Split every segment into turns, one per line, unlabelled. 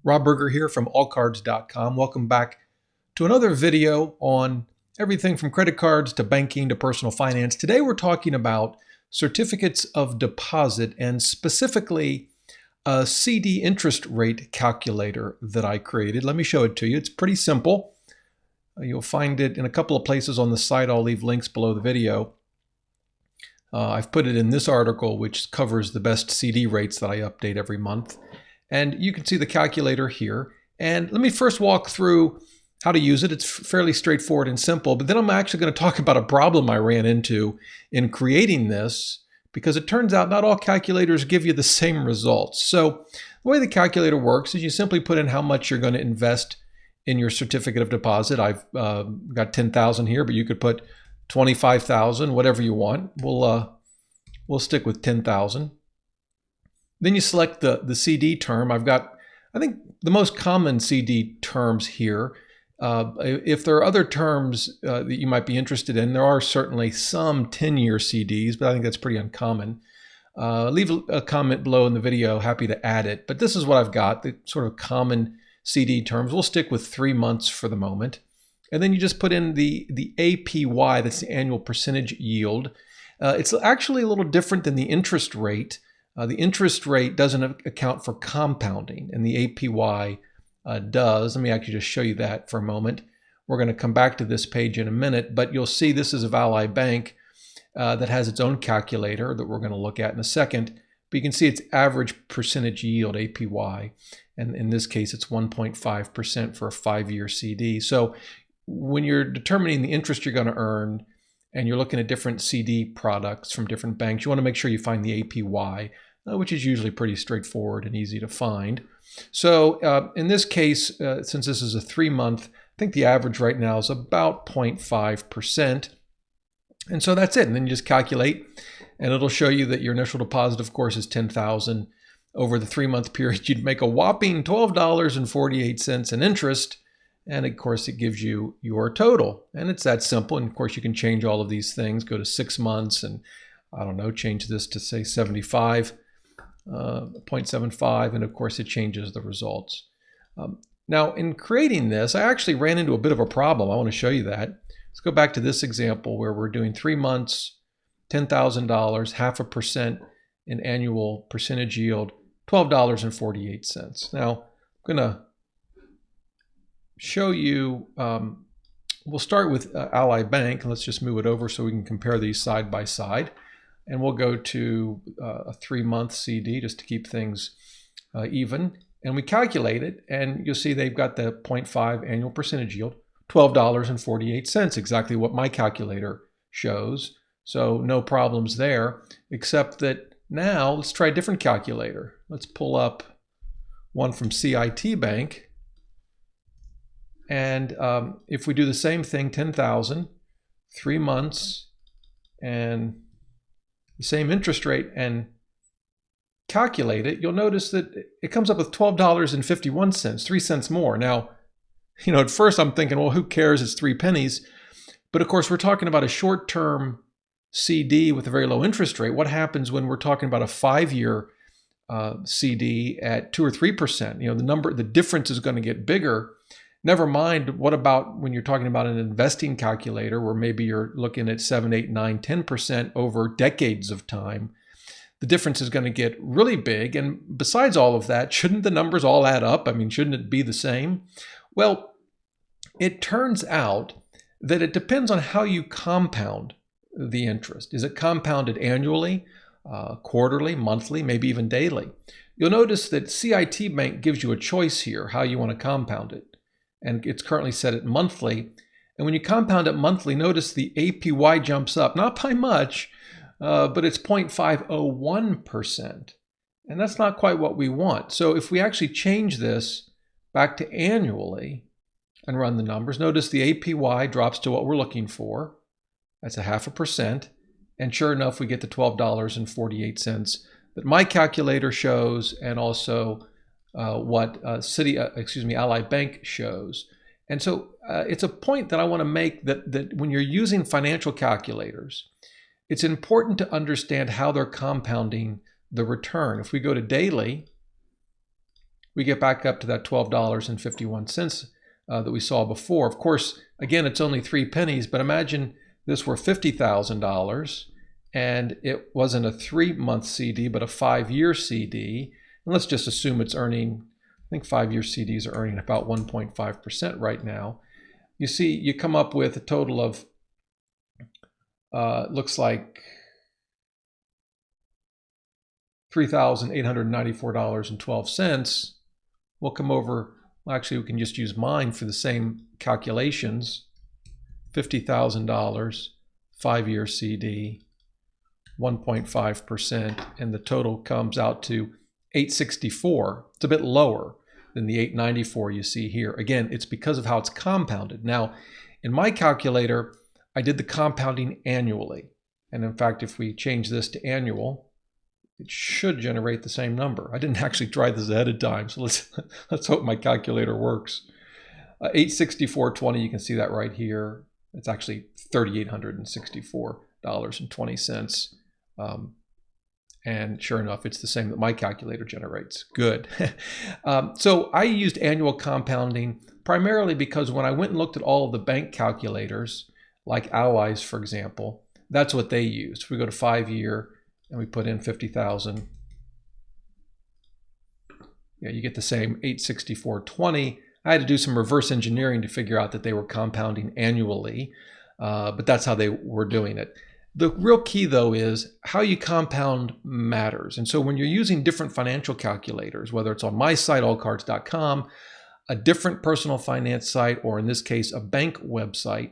Rob Berger here from allcards.com. Welcome back to another video on everything from credit cards to banking to personal finance. Today we're talking about certificates of deposit and specifically a CD interest rate calculator that I created. Let me show it to you. It's pretty simple. You'll find it in a couple of places on the site. I'll leave links below the video. I've put it in this article, which covers the best CD rates that I update every month. And you can see the calculator here. And let me first walk through how to use it. It's fairly straightforward and simple, but then I'm actually going to talk about a problem I ran into in creating this, because it turns out not all calculators give you the same results. So the way the calculator works is you simply put in how much you're going to invest in your certificate of deposit. I've got 10,000 here, but you could put 25,000, whatever you want. We'll stick with 10,000. Then you select the CD term. I've got, I think, the most common CD terms here. If there are other terms that you might be interested in, there are certainly some 10-year CDs, but I think that's pretty uncommon. Leave a comment below in the video. Happy to add it. But this is what I've got, the sort of common CD terms. We'll stick with 3 months for the moment. And then you just put in the APY, that's the annual percentage yield. It's actually a little different than the interest rate. The interest rate doesn't account for compounding, and the APY does. Let me actually just show you that for a moment. We're going to come back to this page in a minute, but you'll see this is of Ally Bank that has its own calculator that we're going to look at in a second. But you can see its average percentage yield, APY, and in this case, it's 1.5% for a 5-year CD. So when you're determining the interest you're going to earn and you're looking at different CD products from different banks, you want to make sure you find the APY, which is usually pretty straightforward and easy to find. So in this case, since this is a 3-month, I think the average right now is about 0.5%. And so that's it. And then you just calculate, and it'll show you that your initial deposit, of course, is $10,000. Over the 3-month period, you'd make a whopping $12.48 in interest. And of course, it gives you your total. And it's that simple. And of course, you can change all of these things, go to 6 months, and I don't know, change this to say 0.75, and of course, it changes the results. Now, in creating this, I actually ran into a bit of a problem. I want to show you that. Let's go back to this example where we're doing 3 months, $10,000, 0.5% in annual percentage yield, $12.48. Now, I'm going to show you, we'll start with Ally Bank. Let's just move it over so we can compare these side by side. And we'll go to a 3-month CD just to keep things even. And we calculate it, and you'll see they've got the 0.5 annual percentage yield, $12.48, exactly what my calculator shows. So no problems there, except that now let's try a different calculator. Let's pull up one from CIT Bank. And if we do the same thing, 10,000, 3 months, and the same interest rate, and calculate it, you'll notice that it comes up with $12.51, 3 cents more. Now, you know, at first I'm thinking, well, who cares? It's 3 pennies. But of course, we're talking about a short-term CD with a very low interest rate. What happens when we're talking about a 5-year CD at 2 or 3%? You know, the difference is going to get bigger. Never mind, what about when you're talking about an investing calculator where maybe you're looking at 7, 8, 9, 10% over decades of time? The difference is going to get really big. And besides all of that, shouldn't the numbers all add up? I mean, shouldn't it be the same? Well, it turns out that it depends on how you compound the interest. Is it compounded annually, quarterly, monthly, maybe even daily? You'll notice that CIT Bank gives you a choice here, how you want to compound it. And it's currently set at monthly. And when you compound it monthly, notice the APY jumps up, not by much, but it's 0.501%. And that's not quite what we want. So if we actually change this back to annually and run the numbers, notice the APY drops to what we're looking for. That's 0.5%. And sure enough, we get the $12.48 that my calculator shows, and also what Ally Bank shows. And so it's a point that I want to make that when you're using financial calculators, it's important to understand how they're compounding the return. If we go to daily, we get back up to that $12.51 that we saw before. Of course, again, it's only 3 pennies, but imagine this were $50,000 and it wasn't a 3-month CD, but a 5-year CD. And let's just assume it's earning, I think 5-year CDs are earning about 1.5% right now. You see, you come up with a total of, looks like $3,894.12. We'll come over, well, actually we can just use mine for the same calculations. $50,000, 5-year CD, 1.5%, and the total comes out to $864. It's a bit lower than the $894 you see here. Again, it's because of how it's compounded. Now, in my calculator, I did the compounding annually. And in fact, if we change this to annual, it should generate the same number. I didn't actually try this ahead of time, so let's hope my calculator works. 864.20, you can see that right here. It's actually $3,864.20. And sure enough, it's the same that my calculator generates. Good. So I used annual compounding primarily because when I went and looked at all of the bank calculators, like Allies, for example, that's what they used. If we go to 5-year and we put in 50,000, yeah, you get the same 864.20. I had to do some reverse engineering to figure out that they were compounding annually, but that's how they were doing it. The real key, though, is how you compound matters. And so when you're using different financial calculators, whether it's on my site, allcards.com, a different personal finance site, or in this case, a bank website,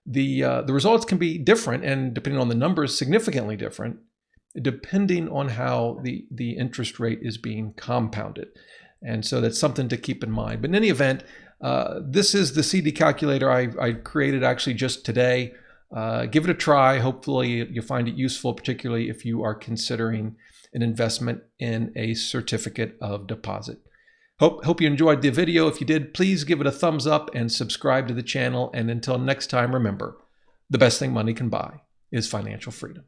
the results can be different, and depending on the numbers, significantly different, depending on how the interest rate is being compounded. And so that's something to keep in mind. But in any event, this is the CD calculator I created actually just today. Give it a try. Hopefully you'll find it useful, particularly if you are considering an investment in a certificate of deposit. Hope you enjoyed the video. If you did, please give it a thumbs up and subscribe to the channel. And until next time, remember, the best thing money can buy is financial freedom.